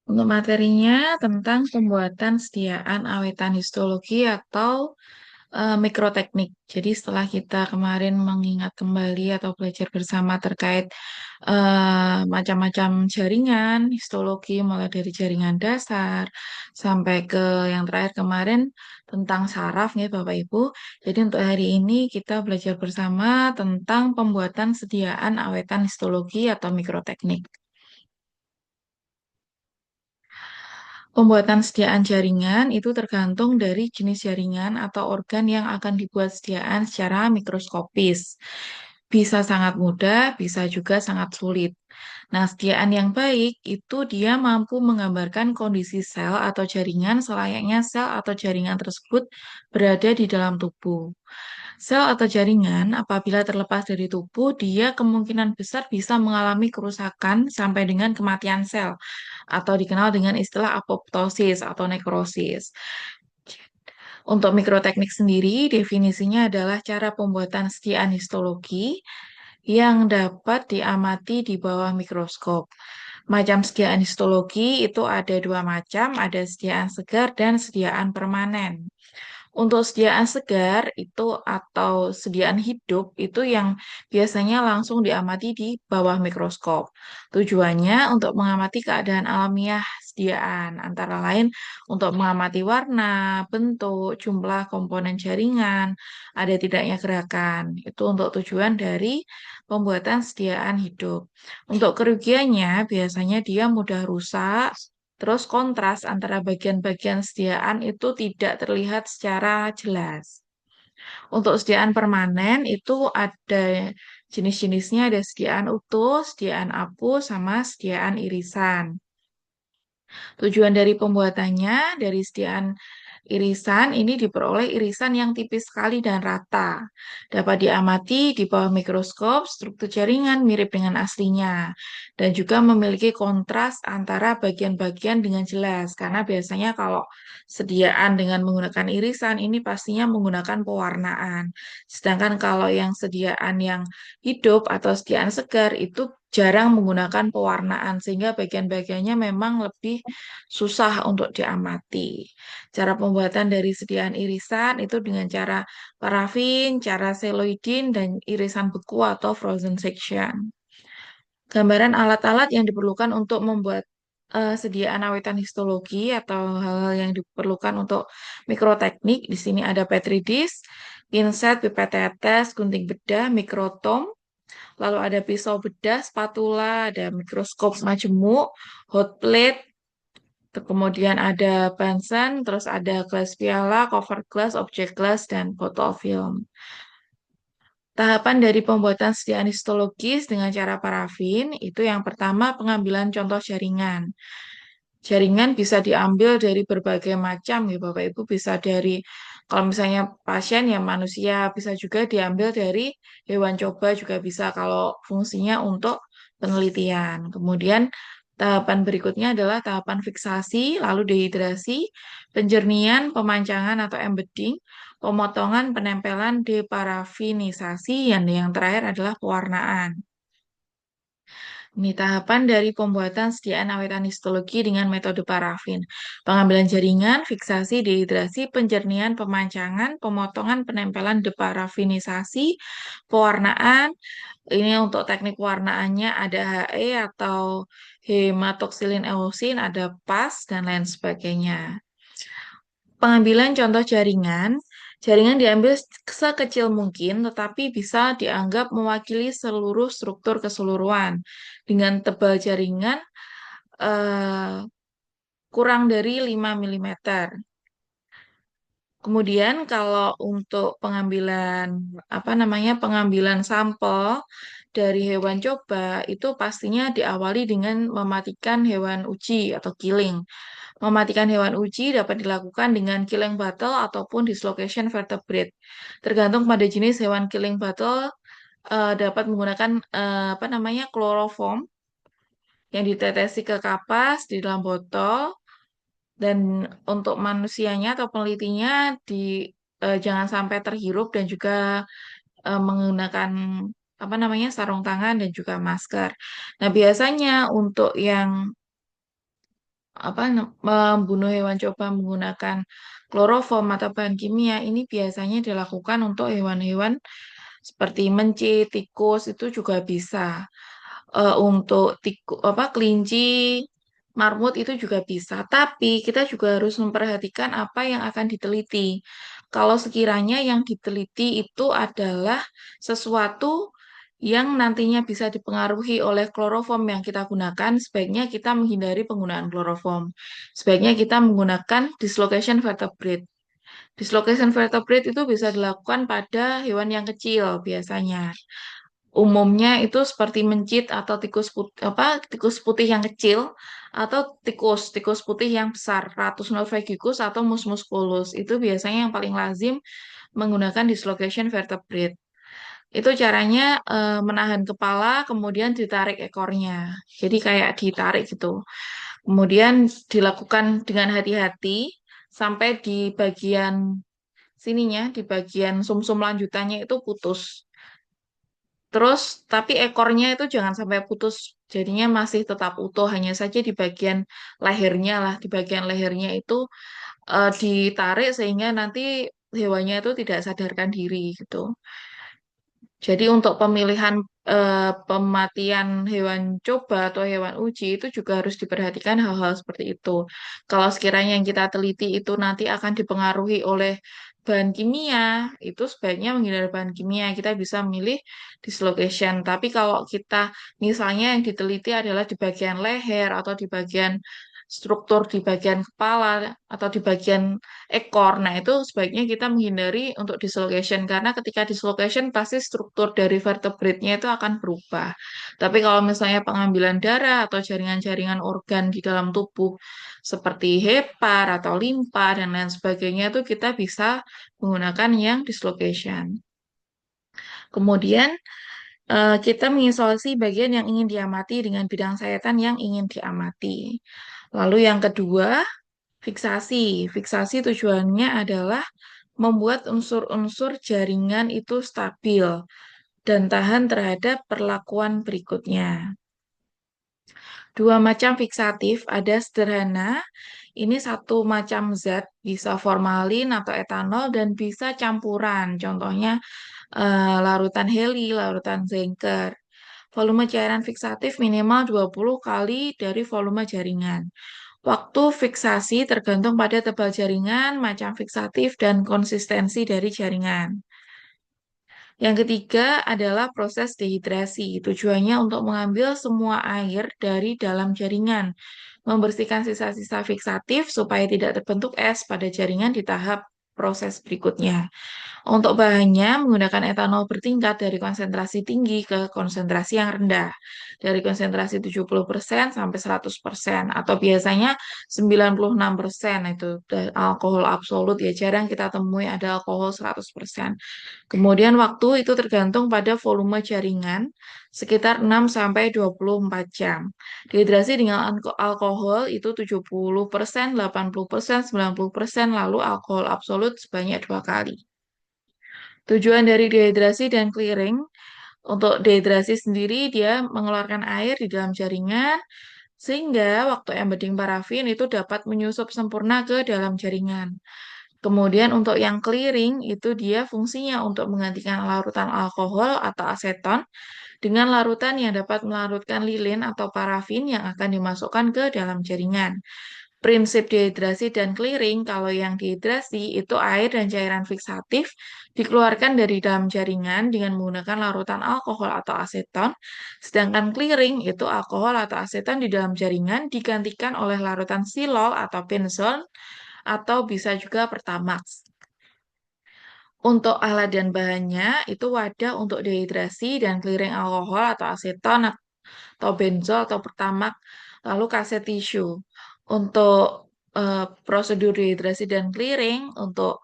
Untuk materinya tentang pembuatan sediaan awetan histologi atau mikroteknik. Jadi setelah kita kemarin mengingat kembali atau belajar bersama terkait macam-macam jaringan histologi, mulai dari jaringan dasar sampai ke yang terakhir kemarin tentang saraf nih Bapak Ibu. Jadi untuk hari ini kita belajar bersama tentang pembuatan sediaan awetan histologi atau mikroteknik. Pembuatan sediaan jaringan itu tergantung dari jenis jaringan atau organ yang akan dibuat sediaan secara mikroskopis. Bisa sangat mudah, bisa juga sangat sulit. Nah, sediaan yang baik itu dia mampu menggambarkan kondisi sel atau jaringan selayaknya sel atau jaringan tersebut berada di dalam tubuh. Sel atau jaringan apabila terlepas dari tubuh, dia kemungkinan besar bisa mengalami kerusakan sampai dengan kematian sel atau dikenal dengan istilah apoptosis atau nekrosis. Untuk mikroteknik sendiri, definisinya adalah cara pembuatan sediaan histologi yang dapat diamati di bawah mikroskop. Macam sediaan histologi itu ada dua macam, ada sediaan segar dan sediaan permanen. Untuk sediaan segar itu atau sediaan hidup itu yang biasanya langsung diamati di bawah mikroskop. Tujuannya untuk mengamati keadaan alamiah sediaan, antara lain untuk mengamati warna, bentuk, jumlah komponen jaringan, ada tidaknya gerakan. Itu untuk tujuan dari pembuatan sediaan hidup. Untuk kerugiannya biasanya dia mudah rusak. Terus kontras antara bagian-bagian sediaan itu tidak terlihat secara jelas. Untuk sediaan permanen itu ada jenis-jenisnya, ada sediaan utuh, sediaan apu, sama sediaan irisan. Tujuan dari pembuatannya dari sediaan irisan ini diperoleh irisan yang tipis sekali dan rata. Dapat diamati di bawah mikroskop, struktur jaringan mirip dengan aslinya. Dan juga memiliki kontras antara bagian-bagian dengan jelas. Karena biasanya kalau sediaan dengan menggunakan irisan ini pastinya menggunakan pewarnaan. Sedangkan kalau yang sediaan yang hidup atau sediaan segar itu jarang menggunakan pewarnaan sehingga bagian-bagiannya memang lebih susah untuk diamati. Cara pembuatan dari sediaan irisan itu dengan cara parafin, cara seloidin, dan irisan beku atau frozen section. Gambaran alat-alat yang diperlukan untuk membuat sediaan awetan histologi atau hal-hal yang diperlukan untuk mikroteknik. Di sini ada petri dish, pinset, pipet tetes, gunting bedah, mikrotom, lalu ada pisau bedah, spatula, ada mikroskop majemuk, hot plate, kemudian ada Bunsen, terus ada gelas piala, cover glass, objek glass, dan botol film. Tahapan dari pembuatan sediaan histologis dengan cara parafin itu yang pertama pengambilan contoh jaringan. Jaringan bisa diambil dari berbagai macam ya Bapak Ibu, bisa dari kalau misalnya pasien ya manusia, bisa juga diambil dari hewan coba juga bisa kalau fungsinya untuk penelitian. Kemudian tahapan berikutnya adalah tahapan fiksasi, lalu dehidrasi, penjernihan, pemancangan atau embedding, pemotongan, penempelan, deparafinisasi, dan yang terakhir adalah pewarnaan. Ini tahapan dari pembuatan sediaan awetan histologi dengan metode parafin. Pengambilan jaringan, fiksasi, dehidrasi, penjernihan, pemancangan, pemotongan, penempelan, deparafinisasi, pewarnaan. Ini untuk teknik warnaannya ada HE atau hematoksilin eosin, ada PAS, dan lain sebagainya. Pengambilan contoh jaringan, jaringan diambil sekecil mungkin, tetapi bisa dianggap mewakili seluruh struktur keseluruhan. Dengan tebal jaringan eh, kurang dari 5 milimeter. Kemudian kalau untuk pengambilan apa namanya pengambilan sampel dari hewan coba itu pastinya diawali dengan mematikan hewan uji atau killing. Mematikan hewan uji dapat dilakukan dengan killing battle ataupun dislocation vertebrate. Tergantung pada jenis hewan killing battle dapat menggunakan apa namanya kloroform yang ditetesi ke kapas di dalam botol dan untuk manusianya atau penelitinya jangan sampai terhirup dan juga menggunakan apa namanya sarung tangan dan juga masker. Nah, biasanya untuk yang membunuh hewan coba menggunakan kloroform atau bahan kimia ini biasanya dilakukan untuk hewan-hewan seperti mencit, tikus itu juga bisa. Untuk kelinci, marmut itu juga bisa. Tapi kita juga harus memperhatikan apa yang akan diteliti. Kalau sekiranya yang diteliti itu adalah sesuatu yang nantinya bisa dipengaruhi oleh kloroform yang kita gunakan, sebaiknya kita menghindari penggunaan kloroform. Sebaiknya kita menggunakan dislocation vertebrate. Dislocation vertebrate itu bisa dilakukan pada hewan yang kecil biasanya. Umumnya itu seperti mencit atau tikus putih yang kecil atau tikus putih yang besar, Ratus norvegicus atau Mus musculus. Itu biasanya yang paling lazim menggunakan dislocation vertebrate. Itu caranya menahan kepala, kemudian ditarik ekornya. Jadi kayak ditarik gitu. Kemudian dilakukan dengan hati-hati sampai di bagian sininya, di bagian sumsum lanjutannya itu putus. Terus, tapi ekornya itu jangan sampai putus, jadinya masih tetap utuh, hanya saja di bagian lehernya lah, di bagian lehernya itu ditarik sehingga nanti hewannya itu tidak sadarkan diri gitu. Jadi untuk pemilihan pematian hewan coba atau hewan uji itu juga harus diperhatikan hal-hal seperti itu. Kalau sekiranya yang kita teliti itu nanti akan dipengaruhi oleh bahan kimia, itu sebaiknya menghindari bahan kimia. Kita bisa memilih dislocation. Tapi kalau kita misalnya yang diteliti adalah di bagian leher atau di bagian struktur di bagian kepala atau di bagian ekor. Nah, itu sebaiknya kita menghindari untuk dislocation karena ketika dislocation pasti struktur dari vertebrate-nya itu akan berubah. Tapi kalau misalnya pengambilan darah atau jaringan-jaringan organ di dalam tubuh seperti hepar atau limpa dan lain sebagainya itu kita bisa menggunakan yang dislocation. Kemudian kita mengisolasi bagian yang ingin diamati dengan bidang sayatan yang ingin diamati. Lalu yang kedua, fiksasi. Fiksasi tujuannya adalah membuat unsur-unsur jaringan itu stabil dan tahan terhadap perlakuan berikutnya. Dua macam fiksatif, ada sederhana, ini satu macam zat, bisa formalin atau etanol, dan bisa campuran, contohnya larutan heli, larutan zinker. Volume cairan fiksatif minimal 20 kali dari volume jaringan. Waktu fiksasi tergantung pada tebal jaringan, macam fiksatif, dan konsistensi dari jaringan. Yang ketiga adalah proses dehidrasi. Tujuannya untuk mengambil semua air dari dalam jaringan, membersihkan sisa-sisa fiksatif supaya tidak terbentuk es pada jaringan di tahap proses berikutnya. Untuk bahannya menggunakan etanol bertingkat dari konsentrasi tinggi ke konsentrasi yang rendah. Dari konsentrasi 70% sampai 100% atau biasanya 96% itu alkohol absolut ya jarang kita temui ada alkohol 100%. Kemudian waktu itu tergantung pada volume jaringan sekitar 6 sampai 24 jam. Dehidrasi dengan alkohol itu 70%, 80%, 90%, lalu alkohol absolut sebanyak 2 kali. Tujuan dari dehidrasi dan clearing, untuk dehidrasi sendiri dia mengeluarkan air di dalam jaringan, sehingga waktu embedding parafin itu dapat menyusup sempurna ke dalam jaringan. Kemudian untuk yang clearing itu dia fungsinya untuk menggantikan larutan alkohol atau aseton dengan larutan yang dapat melarutkan lilin atau parafin yang akan dimasukkan ke dalam jaringan. Prinsip dehidrasi dan clearing, kalau yang dehidrasi itu air dan cairan fiksatif dikeluarkan dari dalam jaringan dengan menggunakan larutan alkohol atau aseton, sedangkan clearing itu alkohol atau aseton di dalam jaringan digantikan oleh larutan silol atau benzol atau bisa juga pertamax. Untuk alat dan bahannya itu wadah untuk dehidrasi dan clearing alkohol atau aseton atau benzol atau pertamax, lalu kaset tisu. Untuk prosedur dehidrasi dan clearing untuk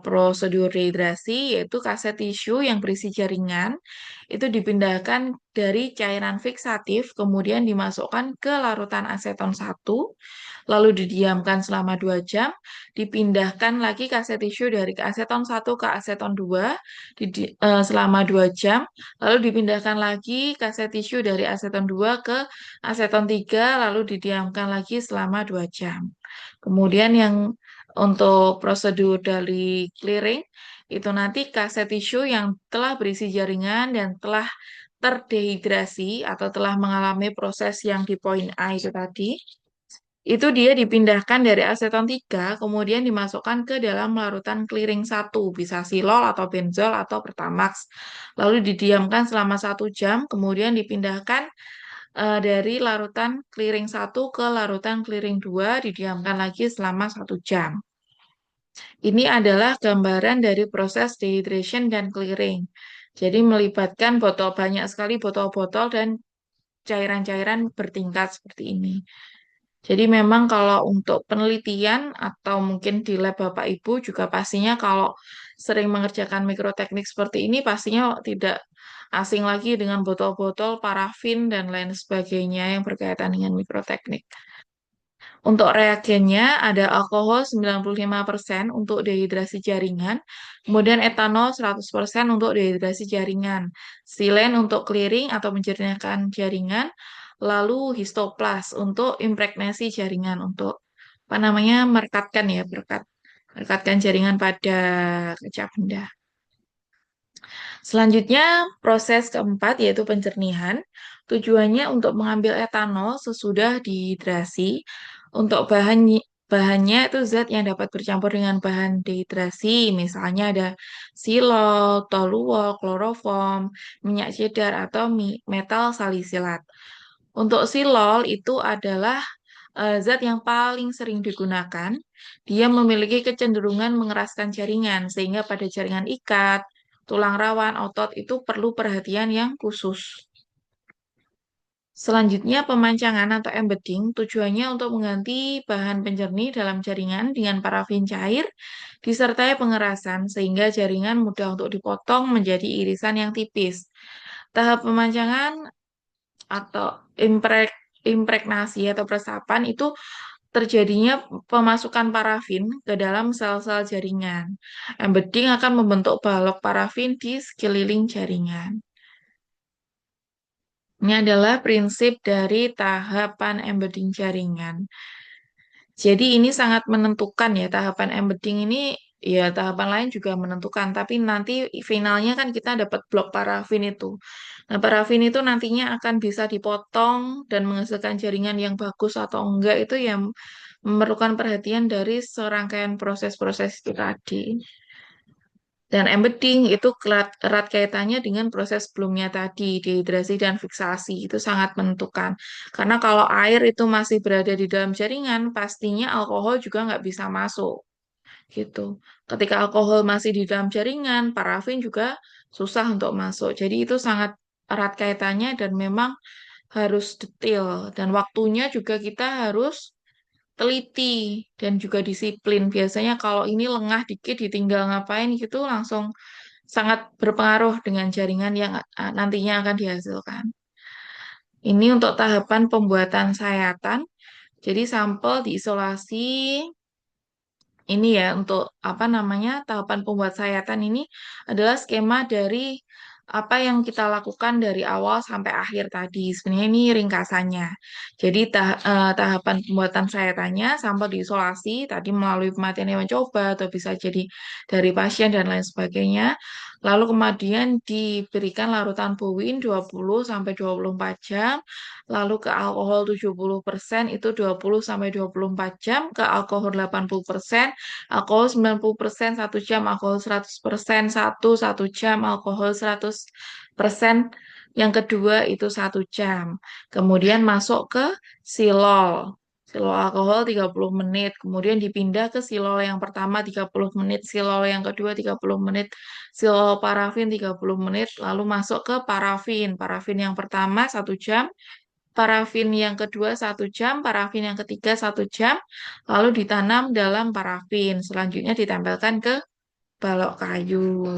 prosedur dehidrasi, yaitu kaset tisu yang berisi jaringan itu dipindahkan dari cairan fiksatif, kemudian dimasukkan ke larutan aseton 1, lalu didiamkan selama 2 jam, dipindahkan lagi kaset tisu dari ke aseton 1 ke aseton 2 selama 2 jam, lalu dipindahkan lagi kaset tisu dari aseton 2 ke aseton 3, lalu didiamkan lagi selama 2 jam. Kemudian yang untuk prosedur dari clearing, itu nanti kaset tisu yang telah berisi jaringan dan telah terdehidrasi atau telah mengalami proses yang di poin A itu tadi, itu dia dipindahkan dari aseton 3, kemudian dimasukkan ke dalam larutan clearing 1, bisa silol atau benzol atau pertamax. Lalu didiamkan selama 1 jam, kemudian dipindahkan dari larutan clearing 1 ke larutan clearing 2, didiamkan lagi selama 1 jam. Ini adalah gambaran dari proses dehydration dan clearing. Jadi melibatkan banyak sekali botol-botol dan cairan-cairan bertingkat seperti ini. Jadi memang kalau untuk penelitian atau mungkin di lab Bapak Ibu juga pastinya kalau sering mengerjakan mikroteknik seperti ini pastinya tidak asing lagi dengan botol-botol parafin dan lain sebagainya yang berkaitan dengan mikroteknik. Untuk reagennya ada alkohol 95% untuk dehidrasi jaringan, kemudian etanol 100% untuk dehidrasi jaringan, silen untuk clearing atau menjernihkan jaringan, lalu histoplas untuk impregnasi jaringan untuk apa namanya merekatkan ya, merekatkan jaringan pada kaca benda. Selanjutnya, proses keempat yaitu pencernihan. Tujuannya untuk mengambil etanol sesudah dehidrasi. Untuk bahannya itu zat yang dapat bercampur dengan bahan dehidrasi, misalnya ada silol, toluol, kloroform, minyak cedar, atau metal salisilat. Untuk silol itu adalah zat yang paling sering digunakan. Dia memiliki kecenderungan mengeraskan jaringan, sehingga pada jaringan ikat, tulang rawan, otot itu perlu perhatian yang khusus. Selanjutnya, pemancangan atau embedding tujuannya untuk mengganti bahan pencernih dalam jaringan dengan parafin cair disertai pengerasan sehingga jaringan mudah untuk dipotong menjadi irisan yang tipis. Tahap pemancangan atau impregnasi atau peresapan itu terjadinya pemasukan parafin ke dalam sel-sel jaringan. Embedding akan membentuk balok parafin di sekeliling jaringan. Ini adalah prinsip dari tahapan embedding jaringan. Jadi ini sangat menentukan ya, tahapan embedding ini ya tahapan lain juga menentukan, tapi nanti finalnya kan kita dapat blok parafin itu. Nah, parafin itu nantinya akan bisa dipotong dan menghasilkan jaringan yang bagus atau enggak itu yang memerlukan perhatian dari serangkaian proses-proses itu tadi. Dan embedding itu erat kaitannya dengan proses sebelumnya tadi, dehidrasi dan fiksasi. Itu sangat menentukan. Karena kalau air itu masih berada di dalam jaringan, pastinya alkohol juga nggak bisa masuk. Gitu. Ketika alkohol masih di dalam jaringan, parafin juga susah untuk masuk. Jadi itu sangat erat kaitannya dan memang harus detail. Dan waktunya juga kita harus teliti dan juga disiplin. Biasanya kalau ini lengah dikit ditinggal ngapain gitu langsung sangat berpengaruh dengan jaringan yang nantinya akan dihasilkan. Ini untuk tahapan pembuatan sayatan. Jadi sampel diisolasi ini ya untuk apa namanya tahapan pembuat sayatan ini adalah skema dari apa yang kita lakukan dari awal sampai akhir tadi. Sebenarnya ini ringkasannya. Jadi tahapan pembuatan sayatannya sampel diisolasi tadi melalui kematian hewan coba atau bisa jadi dari pasien dan lain sebagainya. Lalu kemudian diberikan larutan puin 20 sampai 24 jam, lalu ke alkohol 70% itu 20 sampai 24 jam, ke alkohol 80%, alkohol 90% 1 jam, alkohol 100% 1 jam, alkohol 100% yang kedua itu 1 jam. Kemudian masuk ke silol. Silol alkohol 30 menit, kemudian dipindah ke silol yang pertama 30 menit, silol yang kedua 30 menit, silol parafin 30 menit, lalu masuk ke parafin. Parafin yang pertama 1 jam, parafin yang kedua 1 jam, parafin yang ketiga 1 jam, lalu ditanam dalam parafin. Selanjutnya ditempelkan ke balok kayu.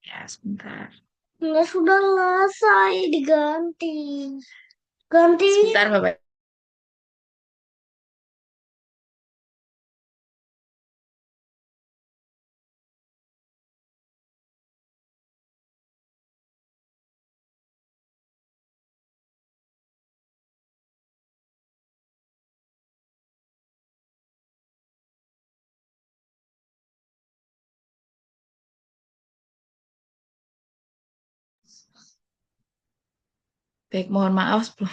Ya, sebentar. Nggak, sudah nggak, saya diganti. Ganti. Sebentar, Bapak. Baik, mohon maaf sebelum.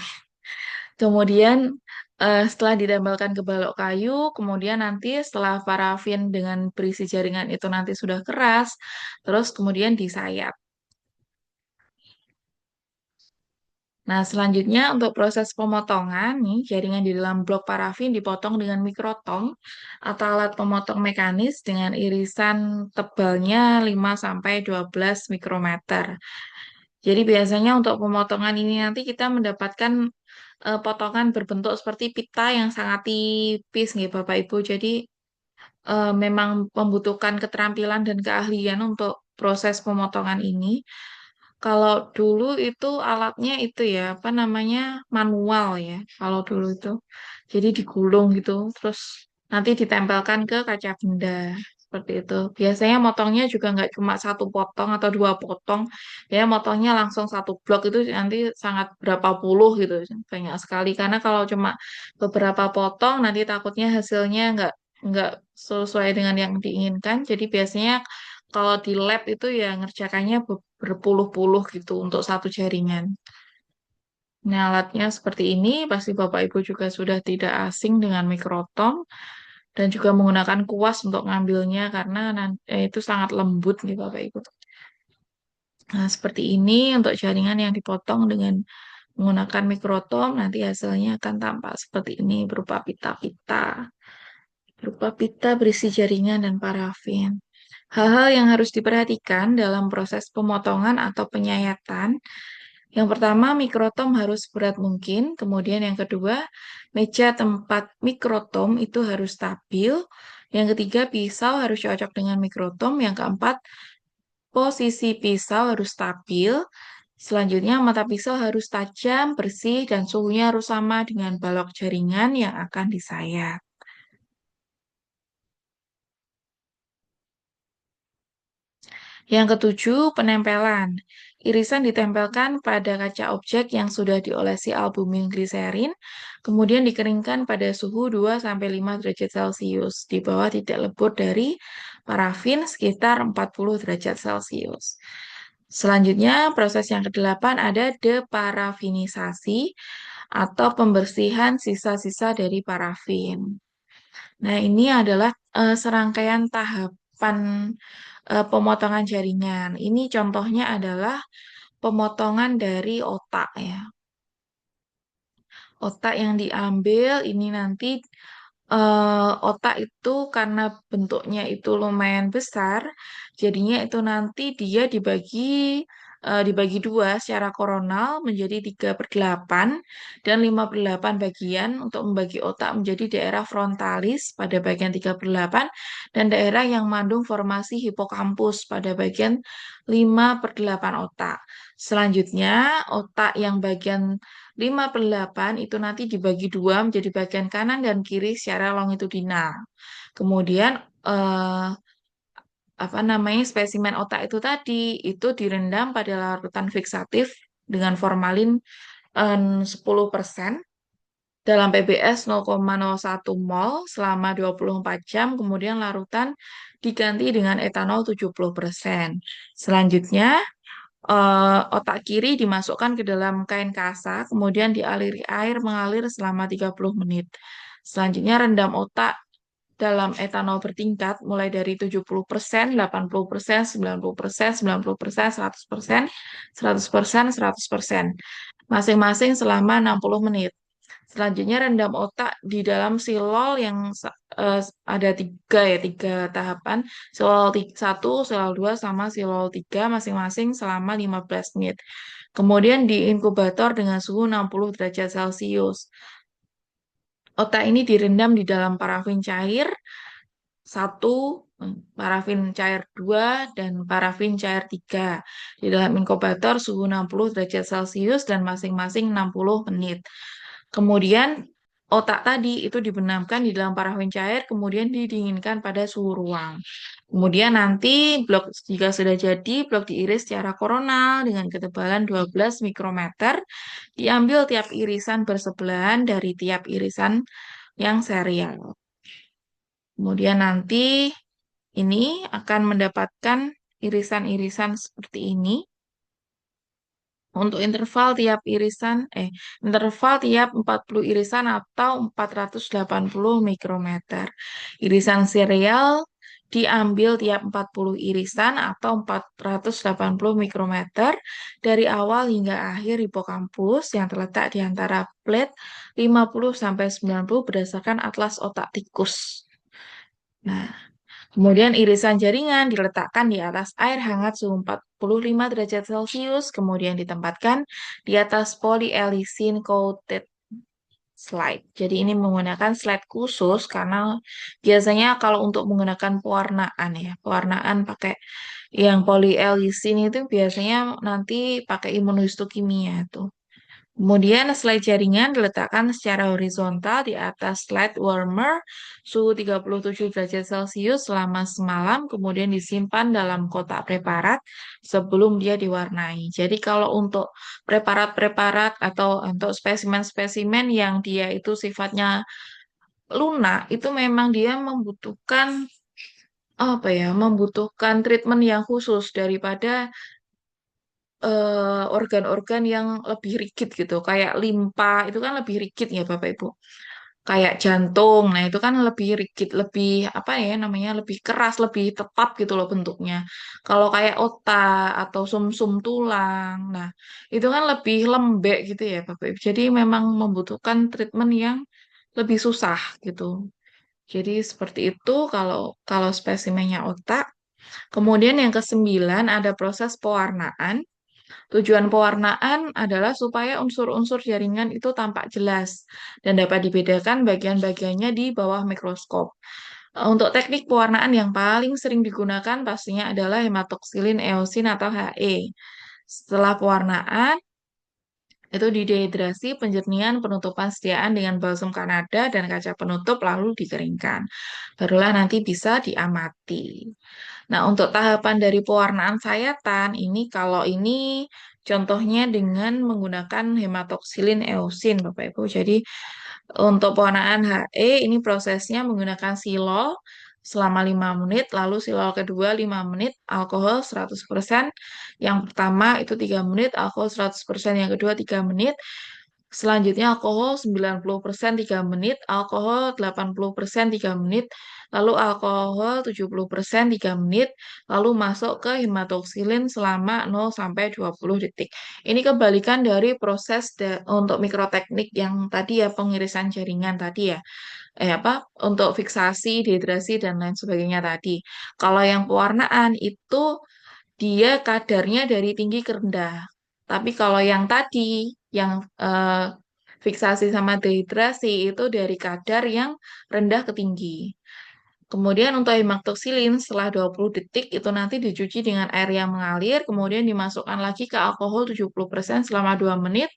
Kemudian setelah ditempelkan ke balok kayu, kemudian nanti setelah parafin dengan berisi jaringan itu nanti sudah keras, terus kemudian disayat. Nah, selanjutnya untuk proses pemotongan, nih, jaringan di dalam blok parafin dipotong dengan mikrotong atau alat pemotong mekanis dengan irisan tebalnya 5 sampai 12 mikrometer. Jadi biasanya untuk pemotongan ini nanti kita mendapatkan potongan berbentuk seperti pita yang sangat tipis nih Bapak Ibu. Jadi memang membutuhkan keterampilan dan keahlian untuk proses pemotongan ini. Kalau dulu itu alatnya itu ya, apa namanya, manual ya. Kalau dulu itu, jadi digulung gitu, terus nanti ditempelkan ke kaca benda seperti itu. Biasanya motongnya juga nggak cuma 1 potong atau 2 potong, ya motongnya langsung 1 blok itu nanti sangat berapa puluh gitu, banyak sekali. Karena kalau cuma beberapa potong, nanti takutnya hasilnya nggak sesuai dengan yang diinginkan. Jadi biasanya kalau di lab itu ya ngerjakannya berpuluh-puluh gitu untuk satu jaringan. Nah, alatnya seperti ini, pasti Bapak Ibu juga sudah tidak asing dengan mikrotom dan juga menggunakan kuas untuk ngambilnya karena itu sangat lembut nih Bapak Ibu. Nah, seperti ini untuk jaringan yang dipotong dengan menggunakan mikrotom, nanti hasilnya akan tampak seperti ini berupa pita-pita. Berupa pita berisi jaringan dan parafin. Hal-hal yang harus diperhatikan dalam proses pemotongan atau penyayatan. Yang pertama, mikrotom harus berat mungkin. Kemudian yang kedua, meja tempat mikrotom itu harus stabil. Yang ketiga, pisau harus cocok dengan mikrotom. Yang keempat, posisi pisau harus stabil. Selanjutnya, mata pisau harus tajam, bersih, dan suhunya harus sama dengan balok jaringan yang akan disayat. Yang ketujuh, penempelan. Irisan ditempelkan pada kaca objek yang sudah diolesi albumin gliserin, kemudian dikeringkan pada suhu 2-5 derajat Celcius, di bawah titik lebur dari parafin sekitar 40 derajat Celcius. Selanjutnya, proses yang kedelapan ada deparafinisasi atau pembersihan sisa-sisa dari parafin. Nah, ini adalah serangkaian tahapan pemotongan jaringan. Ini contohnya adalah pemotongan dari otak ya. Otak yang diambil ini nanti otak itu karena bentuknya itu lumayan besar, jadinya itu nanti dia dibagi dua secara koronal menjadi 3/8 dan 5/8 bagian untuk membagi otak menjadi daerah frontalis pada bagian 3/8 dan daerah yang mengandung formasi hipokampus pada bagian 5/8 otak. Selanjutnya, otak yang bagian 5/8 itu nanti dibagi dua menjadi bagian kanan dan kiri secara longitudinal. Kemudian eh, apa namanya spesimen otak itu tadi itu direndam pada larutan fiksatif dengan formalin 10% dalam PBS 0,01 mol selama 24 jam, kemudian larutan diganti dengan etanol 70%. Selanjutnya otak kiri dimasukkan ke dalam kain kasa, kemudian dialiri air mengalir selama 30 menit. Selanjutnya rendam otak dalam etanol bertingkat mulai dari 70%, 80%, 90%, 90%, 100%, 100%, 100%, masing-masing selama 60 menit. Selanjutnya rendam otak di dalam silol yang ada tiga tahapan. Silol 1, silol 2, sama silol 3 masing-masing selama 15 menit. Kemudian di inkubator dengan suhu 60 derajat Celcius. Otak ini direndam di dalam parafin cair satu, parafin cair 2, dan parafin cair 3. Di dalam inkubator suhu 60 derajat Celcius dan masing-masing 60 menit. Kemudian otak tadi itu dibenamkan di dalam parafin cair, kemudian didinginkan pada suhu ruang. Kemudian nanti blok jika sudah jadi, blok diiris secara koronal dengan ketebalan 12 mikrometer, diambil tiap irisan bersebelahan dari tiap irisan yang serial. Kemudian nanti ini akan mendapatkan irisan-irisan seperti ini. Untuk interval tiap 40 irisan atau 480 mikrometer. Irisan serial diambil tiap 40 irisan atau 480 mikrometer dari awal hingga akhir hipokampus yang terletak di antara plate 50 sampai 90 berdasarkan atlas otak tikus. Nah, kemudian irisan jaringan diletakkan di atas air hangat suhu 45 derajat Celcius, kemudian ditempatkan di atas polyethylene coated slide. Jadi ini menggunakan slide khusus karena biasanya kalau untuk menggunakan pewarnaan ya, pewarnaan pakai yang polyethylene itu biasanya nanti pakai imunohistokimia itu. Kemudian slide jaringan diletakkan secara horizontal di atas slide warmer suhu 37 derajat Celcius selama semalam, kemudian disimpan dalam kotak preparat sebelum dia diwarnai. Jadi kalau untuk preparat-preparat atau untuk spesimen-spesimen yang dia itu sifatnya lunak, itu memang dia membutuhkan apa ya, membutuhkan treatment yang khusus daripada organ-organ yang lebih rigid gitu, kayak limpa itu kan lebih rigid ya Bapak Ibu. Kayak jantung, nah itu kan lebih rigid, lebih apa ya namanya, lebih keras, lebih tetap gitu loh bentuknya. Kalau kayak otak atau sumsum tulang, nah itu kan lebih lembek gitu ya Bapak Ibu. Jadi memang membutuhkan treatment yang lebih susah gitu. Jadi seperti itu kalau kalau spesimennya otak. Kemudian yang kesembilan ada proses pewarnaan. Tujuan pewarnaan adalah supaya unsur-unsur jaringan itu tampak jelas dan dapat dibedakan bagian-bagiannya di bawah mikroskop. Untuk teknik pewarnaan yang paling sering digunakan pastinya adalah hematoksilin eosin atau HE. Setelah pewarnaan, itu didehidrasi, penjernihan, penutupan sediaan dengan balsam Kanada dan kaca penutup lalu dikeringkan. Barulah nanti bisa diamati. Nah, untuk tahapan dari pewarnaan sayatan ini kalau ini contohnya dengan menggunakan hematoksilin eosin Bapak Ibu. Jadi untuk pewarnaan HE ini prosesnya menggunakan silol selama 5 menit, lalu silol kedua 5 menit, alkohol 100%. Yang pertama itu 3 menit, alkohol 100%, yang kedua 3 menit. Selanjutnya alkohol 90% 3 menit, alkohol 80% 3 menit, lalu alkohol 70% 3 menit, lalu masuk ke hematoksilin selama 0 sampai 20 detik. Ini kebalikan dari proses untuk mikroteknik yang tadi ya, pengirisan jaringan tadi ya. Untuk fiksasi, dehidrasi dan lain sebagainya tadi. Kalau yang pewarnaan itu dia kadarnya dari tinggi ke rendah. Tapi kalau yang tadi, yang fiksasi sama dehidrasi itu dari kadar yang rendah ke tinggi. Kemudian untuk hematoksilin setelah 20 detik itu nanti dicuci dengan air yang mengalir, kemudian dimasukkan lagi ke alkohol 70% selama 2 menit,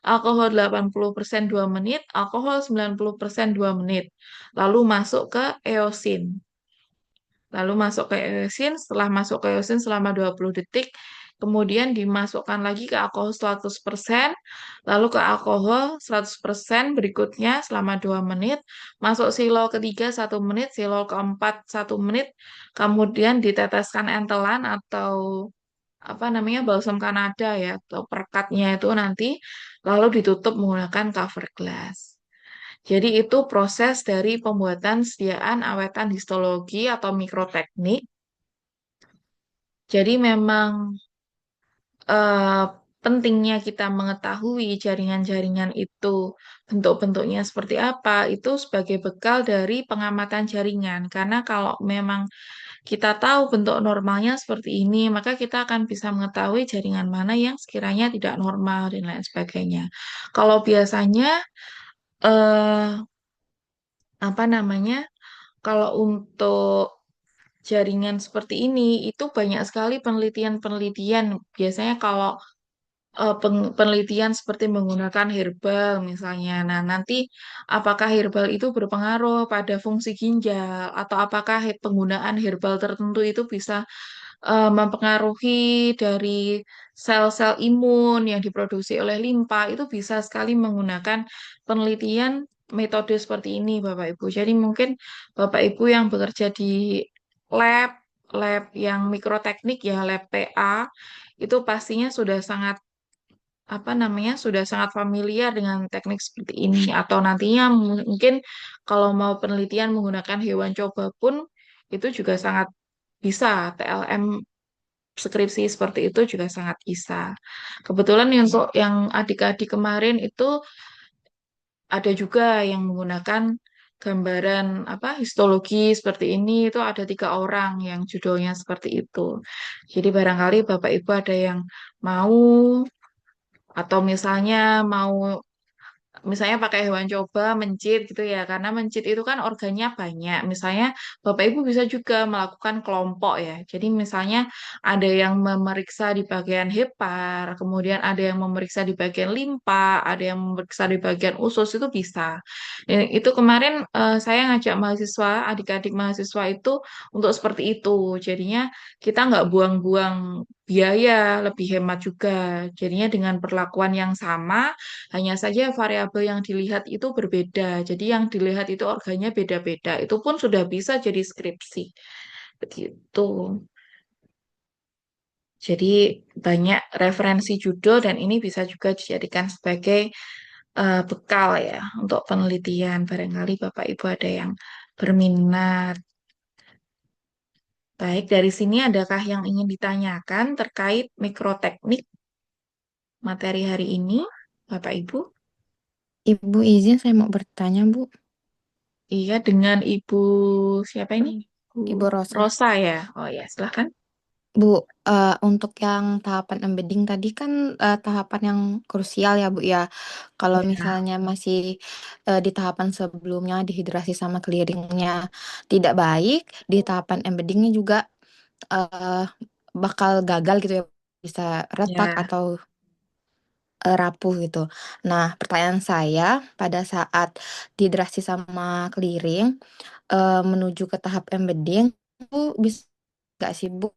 alkohol 80% 2 menit, alkohol 90% 2 menit. Lalu masuk ke eosin. Lalu masuk ke eosin, setelah masuk ke eosin selama 20 detik, kemudian dimasukkan lagi ke alkohol 100%, lalu ke alkohol 100% berikutnya selama 2 menit, masuk silol ketiga 1 menit, silol keempat 1 menit, kemudian diteteskan entelan atau apa namanya balsam Kanada ya, atau perekatnya itu nanti, lalu ditutup menggunakan cover glass. Jadi itu proses dari pembuatan sediaan awetan histologi atau mikroteknik. Jadi memang eh, pentingnya kita mengetahui jaringan-jaringan itu bentuk-bentuknya seperti apa, itu sebagai bekal dari pengamatan jaringan. Karena kalau memang kita tahu bentuk normalnya seperti ini, maka kita akan bisa mengetahui jaringan mana yang sekiranya tidak normal dan lain sebagainya. Kalau biasanya eh, apa namanya? Kalau untuk jaringan seperti ini itu banyak sekali penelitian-penelitian. Biasanya kalau penelitian seperti menggunakan herbal misalnya. Nah, nanti apakah herbal itu berpengaruh pada fungsi ginjal atau apakah penggunaan herbal tertentu itu bisa mempengaruhi dari sel-sel imun yang diproduksi oleh limpa, itu bisa sekali menggunakan penelitian metode seperti ini, Bapak Ibu. Jadi mungkin Bapak Ibu yang bekerja di lab, lab yang mikroteknik ya, lab PA, itu pastinya sudah sangat apa namanya sudah sangat familiar dengan teknik seperti ini atau nantinya mungkin kalau mau penelitian menggunakan hewan coba pun itu juga sangat bisa TLM skripsi seperti itu juga sangat bisa. Kebetulan untuk yang adik-adik kemarin itu ada juga yang menggunakan gambaran apa histologi seperti ini itu ada 3 orang yang judulnya seperti itu. Jadi barangkali Bapak Ibu ada yang mau atau misalnya pakai hewan coba mencit gitu ya karena mencit itu kan organnya banyak misalnya Bapak Ibu bisa juga melakukan kelompok ya jadi misalnya ada yang memeriksa di bagian hepar kemudian ada yang memeriksa di bagian limpa ada yang memeriksa di bagian usus itu bisa. Itu kemarin saya ngajak mahasiswa adik-adik mahasiswa itu untuk seperti itu jadinya kita nggak buang-buang biaya lebih hemat juga jadinya dengan perlakuan yang sama hanya saja variabel yang dilihat itu berbeda. Jadi yang dilihat itu organnya beda-beda. Itu pun sudah bisa jadi skripsi. Begitu. Jadi banyak referensi judul dan ini bisa juga dijadikan sebagai bekal ya untuk penelitian. Barangkali Bapak Ibu ada yang berminat. Baik, dari sini adakah yang ingin ditanyakan terkait mikroteknik materi hari ini, Bapak Ibu? Ibu izin saya mau bertanya, Bu. Iya, dengan Ibu siapa ini? Bu Ibu Rosa. Rosa ya. Oh ya, silahkan. Bu, untuk yang tahapan embedding tadi kan tahapan yang krusial ya, Bu ya. Kalau Ya, misalnya masih di tahapan sebelumnya dehidrasi sama clearingnya tidak baik, di tahapan embeddingnya juga eh, bakal gagal gitu ya, bisa retak ya. atau rapuh gitu. Nah, pertanyaan saya pada saat dehidrasi sama clearing menuju ke tahap embedding, Bu bisa nggak sih Bu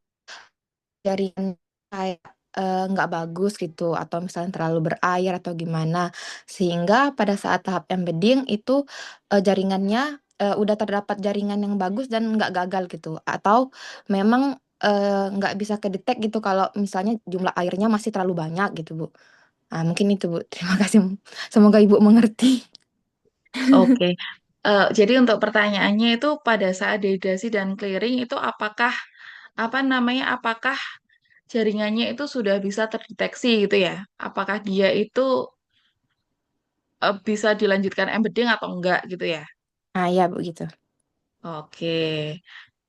jaringan kayak nggak bagus gitu atau misalnya terlalu berair atau gimana sehingga pada saat tahap embedding itu jaringannya udah terdapat jaringan yang bagus dan nggak gagal gitu atau memang nggak bisa kedetek gitu kalau misalnya jumlah airnya masih terlalu banyak gitu Bu. Ah, mungkin itu Bu. Terima kasih. Semoga Ibu mengerti. Oke. Jadi untuk pertanyaannya itu pada saat dehidrasi dan clearing itu apa namanya apakah jaringannya itu sudah bisa terdeteksi gitu ya? Apakah dia itu bisa dilanjutkan embedding atau enggak gitu ya? Ah ya Bu gitu. Oke.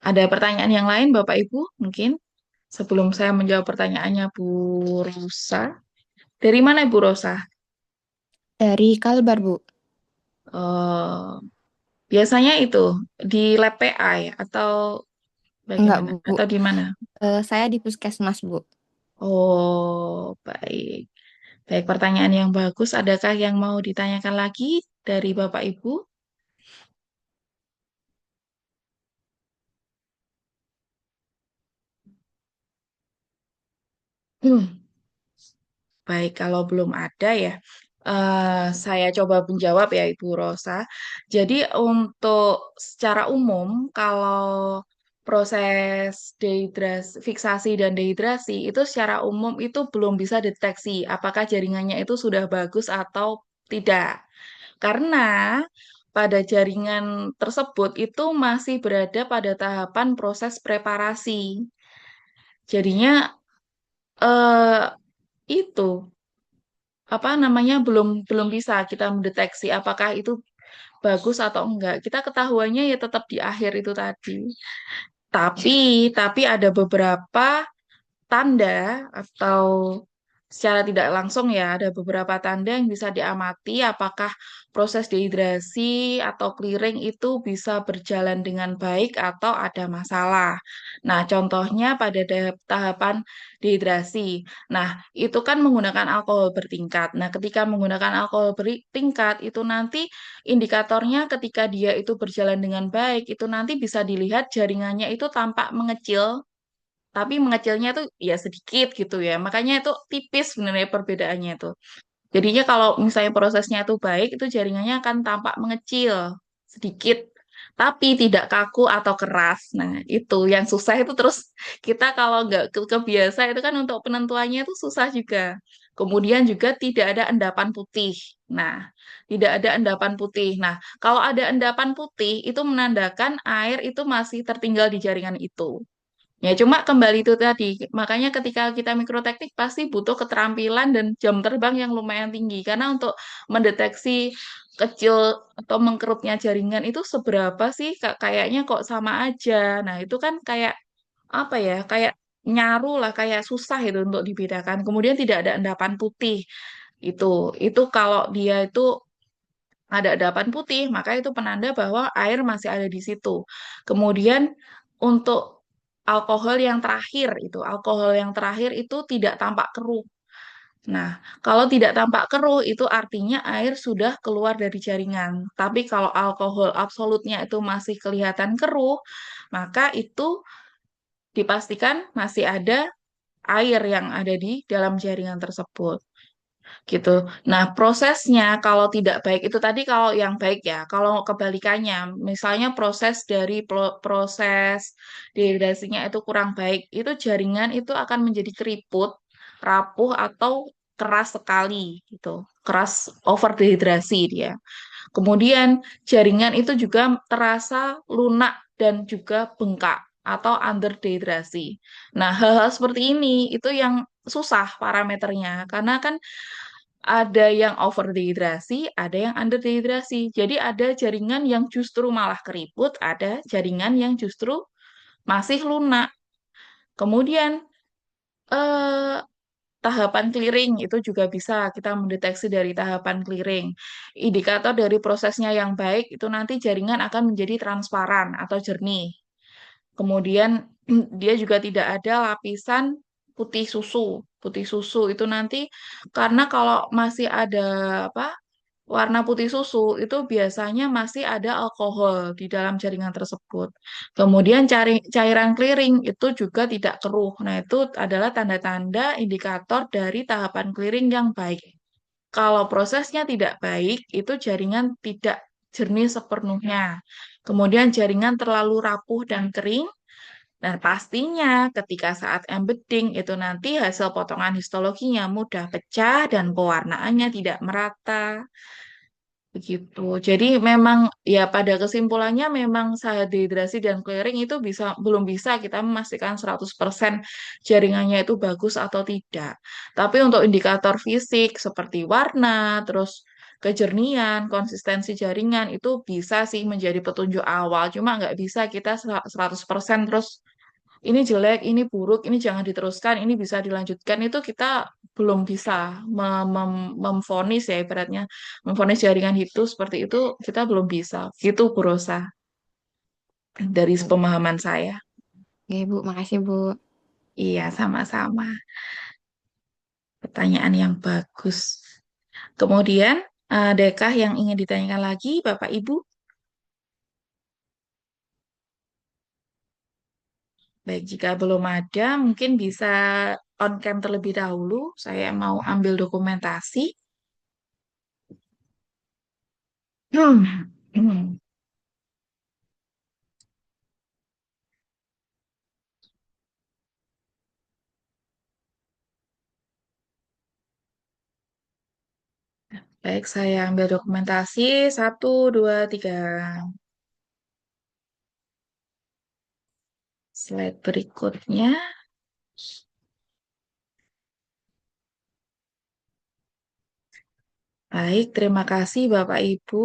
Ada pertanyaan yang lain Bapak Ibu mungkin sebelum saya menjawab pertanyaannya Bu Rosa. Dari mana Ibu Rosa? Dari Kalbar Bu. Eh, biasanya itu di lab PA ya atau Enggak bagaimana? Bu. Atau di mana? Saya di Puskesmas Bu. Oh, baik. Baik, pertanyaan yang bagus. Adakah yang mau ditanyakan lagi dari Bapak Ibu? Hmm, baik, kalau belum ada ya, saya coba menjawab ya Ibu Rosa. Jadi untuk secara umum, kalau proses fiksasi dan dehidrasi itu secara umum itu belum bisa deteksi apakah jaringannya itu sudah bagus atau tidak. Karena pada jaringan tersebut itu masih berada pada tahapan proses preparasi. Jadinya eh, itu apa namanya belum belum bisa kita mendeteksi apakah itu bagus atau enggak. Kita ketahuannya ya tetap di akhir itu tadi. Tapi ada beberapa tanda atau secara tidak langsung ya, ada beberapa tanda yang bisa diamati apakah proses dehidrasi atau clearing itu bisa berjalan dengan baik atau ada masalah. Nah, contohnya pada tahapan dehidrasi. Nah, itu kan menggunakan alkohol bertingkat. Nah, ketika menggunakan alkohol bertingkat itu nanti indikatornya ketika dia itu berjalan dengan baik, itu nanti bisa dilihat jaringannya itu tampak mengecil tapi mengecilnya itu ya sedikit gitu ya. Makanya itu tipis sebenarnya perbedaannya itu. Jadinya kalau misalnya prosesnya itu baik, itu jaringannya akan tampak mengecil sedikit, tapi tidak kaku atau keras. Nah, itu yang susah itu terus kita kalau nggak kebiasa itu kan untuk penentuannya itu susah juga. Kemudian juga tidak ada endapan putih. Nah, tidak ada endapan putih. Nah, kalau ada endapan putih itu menandakan air itu masih tertinggal di jaringan itu. Ya, cuma kembali itu tadi. Makanya ketika kita mikroteknik pasti butuh keterampilan dan jam terbang yang lumayan tinggi. Karena untuk mendeteksi kecil atau mengkerutnya jaringan itu seberapa sih? Kayaknya kok sama aja. Nah, itu kan kayak apa ya? Kayak nyaru lah, kayak susah itu untuk dibedakan. Kemudian tidak ada endapan putih. Itu kalau dia itu ada endapan putih, maka itu penanda bahwa air masih ada di situ. Kemudian untuk alkohol yang terakhir itu tidak tampak keruh. Nah, kalau tidak tampak keruh itu artinya air sudah keluar dari jaringan. Tapi kalau alkohol absolutnya itu masih kelihatan keruh, maka itu dipastikan masih ada air yang ada di dalam jaringan tersebut gitu. Nah, prosesnya kalau tidak baik itu tadi kalau yang baik ya. Kalau kebalikannya, misalnya proses dari proses dehidrasinya itu kurang baik, itu jaringan itu akan menjadi keriput, rapuh atau keras sekali gitu. Keras over dehidrasi dia. Kemudian jaringan itu juga terasa lunak dan juga bengkak atau under dehidrasi. Nah, hal-hal seperti ini itu yang susah parameternya karena kan ada yang over dehidrasi, ada yang under dehidrasi. Jadi ada jaringan yang justru malah keriput, ada jaringan yang justru masih lunak. Kemudian eh, tahapan clearing itu juga bisa kita mendeteksi dari tahapan clearing. Indikator dari prosesnya yang baik itu nanti jaringan akan menjadi transparan atau jernih. Kemudian dia juga tidak ada lapisan putih susu. Putih susu itu nanti karena kalau masih ada apa warna putih susu itu biasanya masih ada alkohol di dalam jaringan tersebut. Kemudian cairan clearing itu juga tidak keruh. Nah, itu adalah tanda-tanda indikator dari tahapan clearing yang baik. Kalau prosesnya tidak baik, itu jaringan tidak jernih sepenuhnya. Kemudian jaringan terlalu rapuh dan kering. Dan pastinya ketika saat embedding itu nanti hasil potongan histologinya mudah pecah dan pewarnaannya tidak merata. Begitu. Jadi memang ya pada kesimpulannya memang saat dehidrasi dan clearing itu belum bisa kita memastikan 100% jaringannya itu bagus atau tidak. Tapi untuk indikator fisik seperti warna, terus kejernihan, konsistensi jaringan itu bisa sih menjadi petunjuk awal. Cuma nggak bisa kita 100% terus ini jelek, ini buruk, ini jangan diteruskan, ini bisa dilanjutkan, itu kita belum bisa memvonis ya ibaratnya, memvonis jaringan itu seperti itu kita belum bisa. Gitu Bu Rosa, dari pemahaman saya. Oke, Bu. Makasih, Bu. Iya, sama-sama. Pertanyaan yang bagus. Kemudian, adakah yang ingin ditanyakan lagi, Bapak Ibu? Baik, jika belum ada, mungkin bisa on cam terlebih dahulu. Saya mau ambil dokumentasi. Baik, saya ambil dokumentasi. Satu, dua, tiga. Slide berikutnya. Baik, terima kasih Bapak Ibu.